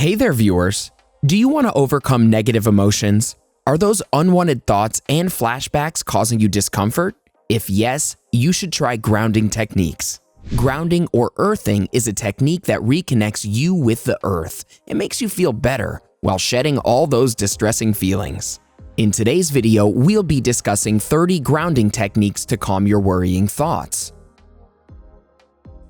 Hey there, viewers. Do you want to overcome negative emotions? Are those unwanted thoughts and flashbacks causing you discomfort? If yes, you should try grounding techniques. Grounding or earthing is a technique that reconnects you with the earth and makes you feel better while shedding all those distressing feelings. In today's video, we'll be discussing 30 grounding techniques to calm your worrying thoughts.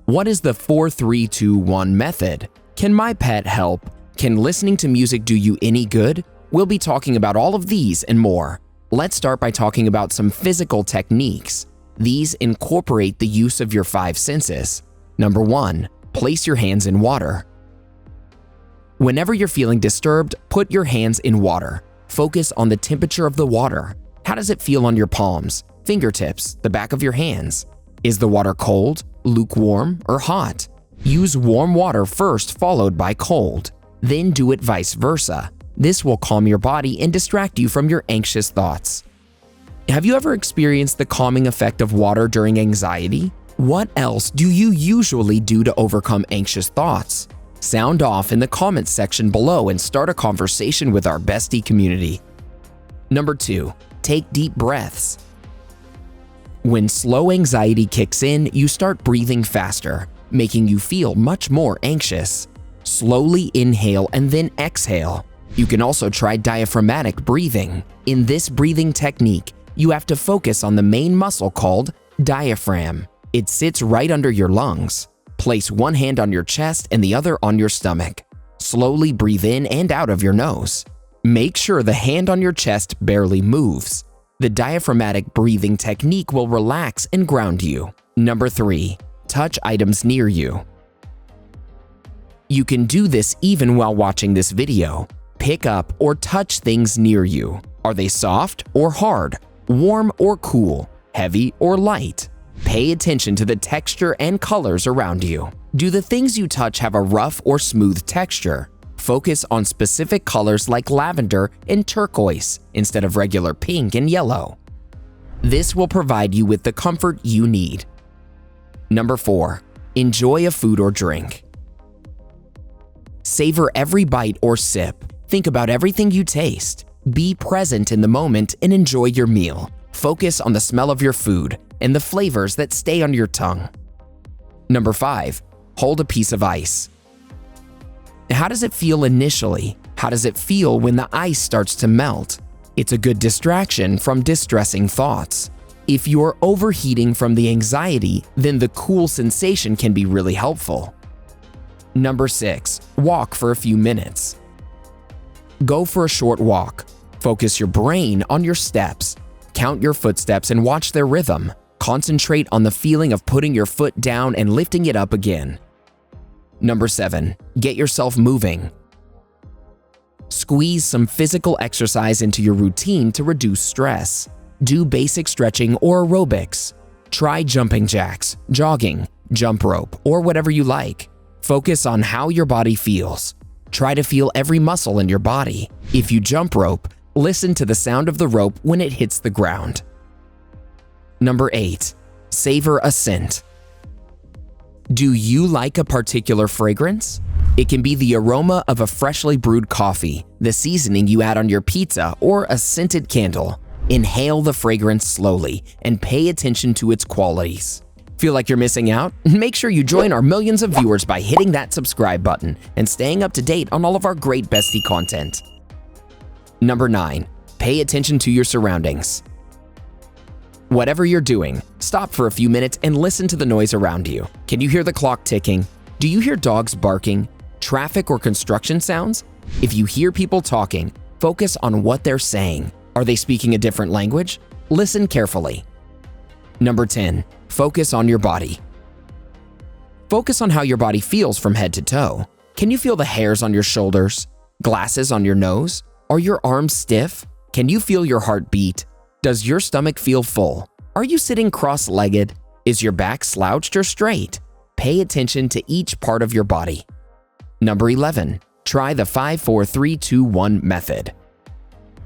What is the 4-3-2-1 method? Can my pet help? Can listening to music do you any good? We'll be talking about all of these and more. Let's start by talking about some physical techniques. These incorporate the use of your 5 senses. Number 1, place your hands in water. Whenever you're feeling disturbed, put your hands in water. Focus on the temperature of the water. How does it feel on your palms, fingertips, the back of your hands? Is the water cold, lukewarm, or hot? Use warm water first, followed by cold. Then do it vice versa. This will calm your body and distract you from your anxious thoughts. Have you ever experienced the calming effect of water during anxiety? What else do you usually do to overcome anxious thoughts? Sound off in the comments section below and start a conversation with our Bestie community. Number 2, take deep breaths. When slow anxiety kicks in, you start breathing faster, making you feel much more anxious. Slowly inhale and then exhale. You can also try diaphragmatic breathing. In this breathing technique, you have to focus on the main muscle called diaphragm. It sits right under your lungs. Place one hand on your chest and the other on your stomach. Slowly breathe in and out of your nose. Make sure the hand on your chest barely moves. The diaphragmatic breathing technique will relax and ground you. Number 3, touch items near you. You can do this even while watching this video. Pick up or touch things near you. Are they soft or hard? Warm or cool? Heavy or light? Pay attention to the texture and colors around you. Do the things you touch have a rough or smooth texture? Focus on specific colors like lavender and turquoise instead of regular pink and yellow. This will provide you with the comfort you need. Number 4, enjoy a food or drink. Savor every bite or sip. Think about everything you taste. Be present in the moment and enjoy your meal. Focus on the smell of your food and the flavors that stay on your tongue. Number 5, hold a piece of ice. How does it feel initially? How does it feel when the ice starts to melt? It's a good distraction from distressing thoughts. If you're overheating from the anxiety, then the cool sensation can be really helpful. Number 6, walk for a few minutes. Go for a short walk. Focus your brain on your steps. Count your footsteps and watch their rhythm. Concentrate on the feeling of putting your foot down and lifting it up again. Number 7, get yourself moving. Squeeze some physical exercise into your routine to reduce stress. Do basic stretching or aerobics. Try jumping jacks, jogging, jump rope, or whatever you like. Focus on how your body feels. Try to feel every muscle in your body. If you jump rope, listen to the sound of the rope when it hits the ground. Number 8, savor a scent. Do you like a particular fragrance? It can be the aroma of a freshly brewed coffee, the seasoning you add on your pizza, or a scented candle. Inhale the fragrance slowly and pay attention to its qualities. Feel like you're missing out? Make sure you join our millions of viewers by hitting that subscribe button and staying up to date on all of our great Bestie content. Number 9, pay attention to your surroundings. Whatever you're doing, stop for a few minutes and listen to the noise around you. Can you hear the clock ticking? Do you hear dogs barking? Traffic or construction sounds? If you hear people talking, focus on what they're saying. Are they speaking a different language? Listen carefully. Number 10, focus on your body. Focus on how your body feels from head to toe. Can you feel the hairs on your shoulders? Glasses on your nose? Are your arms stiff? Can you feel your heart beat? Does your stomach feel full? Are you sitting cross-legged? Is your back slouched or straight? Pay attention to each part of your body. Number 11, try the 5-4-3-2-1 method.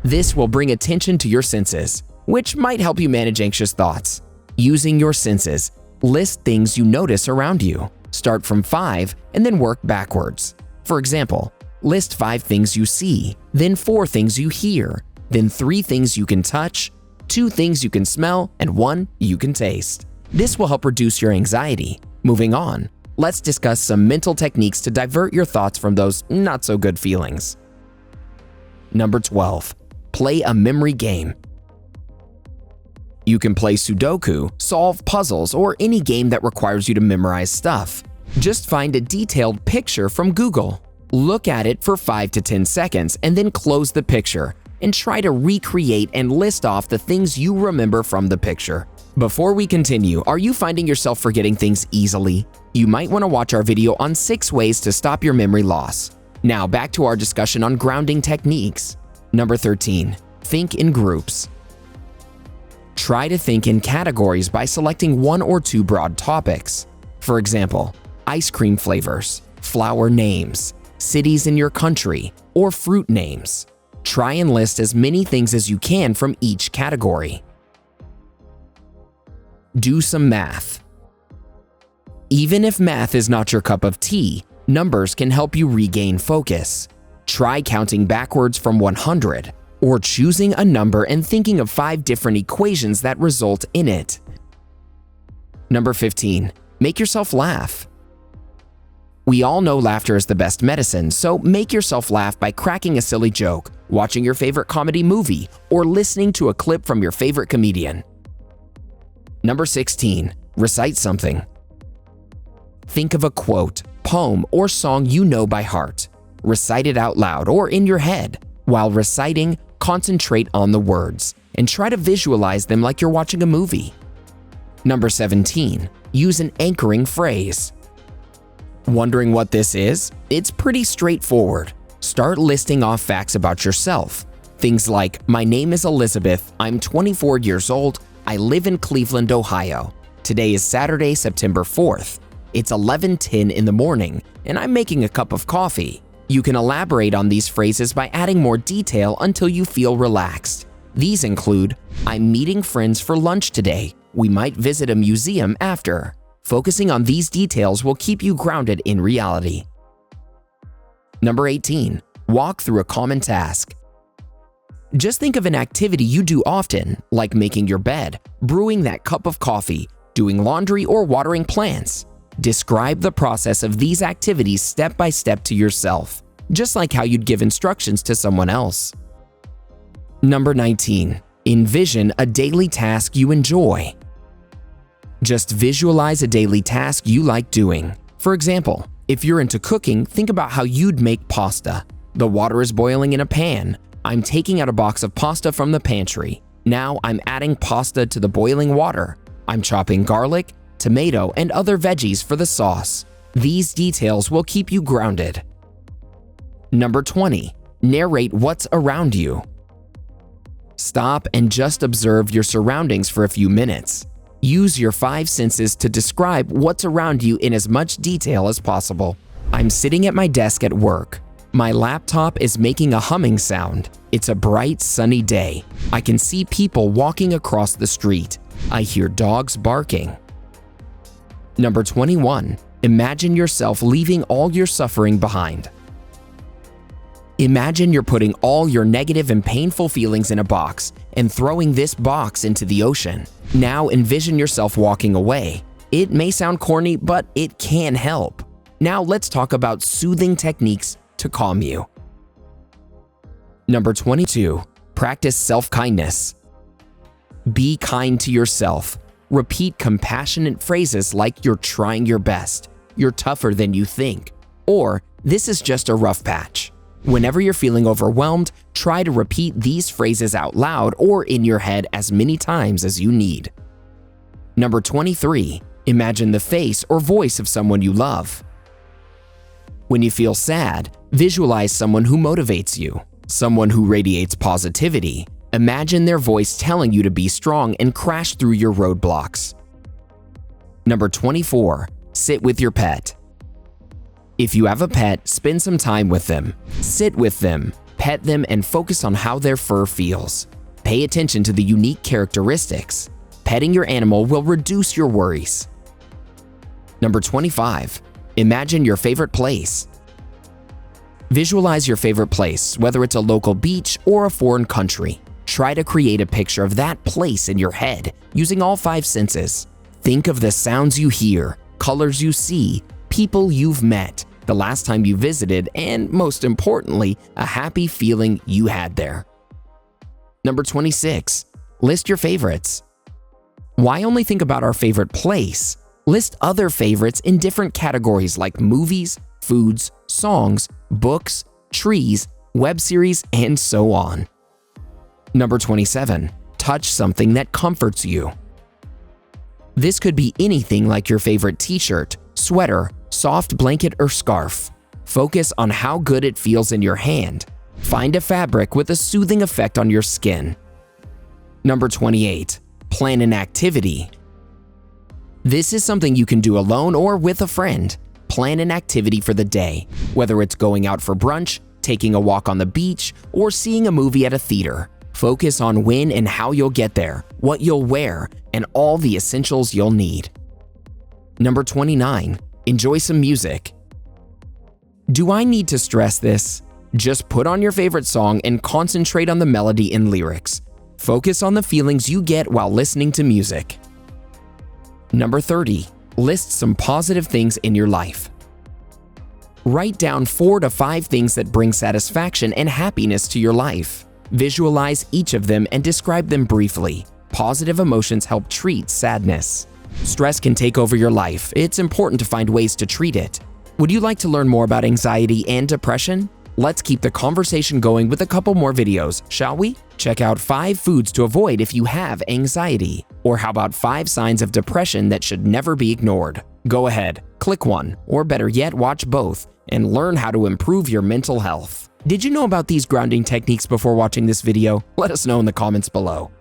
This will bring attention to your senses, which might help you manage anxious thoughts. Using your senses, list things you notice around you. Start from 5 and then work backwards. For example, List 5 things you see, then 4 things you hear, then 3 things you can touch, 2 things you can smell, and 1 you can taste. This will help reduce your anxiety. Moving on, let's discuss some mental techniques to divert your thoughts from those not-so-good feelings. Number 12. Play a memory game. You can play Sudoku, solve puzzles, or any game that requires you to memorize stuff. Just find a detailed picture from Google. Look at it for 5 to 10 seconds and then close the picture and try to recreate and list off the things you remember from the picture. Before we continue, are you finding yourself forgetting things easily? You might want to watch our video on 6 ways to stop your memory loss. Now back to our discussion on grounding techniques. Number 13. Think in groups. Try to think in categories by selecting 1 or 2 broad topics. For example, ice cream flavors, flower names, cities in your country, or fruit names. Try and list as many things as you can from each category. Do some math. Even if math is not your cup of tea, numbers can help you regain focus. Try counting backwards from 100, or choosing a number and thinking of 5 different equations that result in it. Number 15. Make yourself laugh. We all know laughter is the best medicine, so make yourself laugh by cracking a silly joke, watching your favorite comedy movie, or listening to a clip from your favorite comedian. Number 16. Recite something. Think of a quote, poem, or song you know by heart. Recite it out loud or in your head. While reciting, concentrate on the words and try to visualize them like you're watching a movie. Number 17. Use an anchoring phrase. Wondering what this is? It's pretty straightforward. Start listing off facts about yourself. Things like, my name is Elizabeth, I'm 24 years old, I live in Cleveland, Ohio. Today is Saturday, September 4th. It's 11:10 in the morning, and I'm making a cup of coffee. You can elaborate on these phrases by adding more detail until you feel relaxed. These include, I'm meeting friends for lunch today. We might visit a museum after. Focusing on these details will keep you grounded in reality. Number 18. Walk through a common task. Just think of an activity you do often, like making your bed, brewing that cup of coffee, doing laundry, or watering plants. Describe the process of these activities step by step to yourself, just like how you'd give instructions to someone else. Number 19. Envision a daily task you enjoy. Just visualize a daily task you like doing. For example, if you're into cooking, think about how you'd make pasta. The water is boiling in a pan. I'm taking out a box of pasta from the pantry. Now I'm adding pasta to the boiling water. I'm chopping garlic, tomato, and other veggies for the sauce. These details will keep you grounded. Number 20. Narrate what's around you. Stop and just observe your surroundings for a few minutes. Use your 5 senses to describe what's around you in as much detail as possible. I'm sitting at my desk at work. My laptop is making a humming sound. It's a bright, sunny day. I can see people walking across the street. I hear dogs barking. Number 21. Imagine yourself leaving all your suffering behind. Imagine you're putting all your negative and painful feelings in a box and throwing this box into the ocean. Now envision yourself walking away. It may sound corny, but it can help. Now let's talk about soothing techniques to calm you. Number 22. Practice self-kindness. Be kind to yourself. Repeat compassionate phrases like you're trying your best, you're tougher than you think, or this is just a rough patch. Whenever you're feeling overwhelmed, try to repeat these phrases out loud or in your head as many times as you need. Number 23. Imagine the face or voice of someone you love. When you feel sad, visualize someone who motivates you, someone who radiates positivity. Imagine their voice telling you to be strong and crash through your roadblocks. Number 24. Sit with your pet. If you have a pet, spend some time with them. Sit with them, pet them, and focus on how their fur feels. Pay attention to the unique characteristics. Petting your animal will reduce your worries. Number 25. Imagine your favorite place. Visualize your favorite place, whether it's a local beach or a foreign country. Try to create a picture of that place in your head using all 5 senses. Think of the sounds you hear, colors you see, people you've met, the last time you visited, and most importantly, a happy feeling you had there. Number 26. List your favorites. Why only think about our favorite place? List other favorites in different categories like movies, foods, songs, books, trees, web series, and so on. Number 27. Touch something that comforts you. This could be anything like your favorite t-shirt, sweater, soft blanket, or scarf. Focus on how good it feels in your hand. Find a fabric with a soothing effect on your skin. Number 28. Plan an activity. This is something you can do alone or with a friend. Plan an activity for the day, whether it's going out for brunch, taking a walk on the beach, or seeing a movie at a theater. Focus on when and how you'll get there, what you'll wear, and all the essentials you'll need. Number 29. Enjoy some music. Do I need to stress this? Just put on your favorite song and concentrate on the melody and lyrics. Focus on the feelings you get while listening to music. Number 30. List some positive things in your life. Write down 4 to 5 things that bring satisfaction and happiness to your life. Visualize each of them and describe them briefly. Positive emotions help treat sadness. Stress can take over your life. It's important to find ways to treat it. Would you like to learn more about anxiety and depression? Let's keep the conversation going with a couple more videos, shall we? Check out 5 foods to avoid if you have anxiety. Or how about 5 signs of depression that should never be ignored? Go ahead, click one, or better yet, watch both, and learn how to improve your mental health. Did you know about these grounding techniques before watching this video? Let us know in the comments below.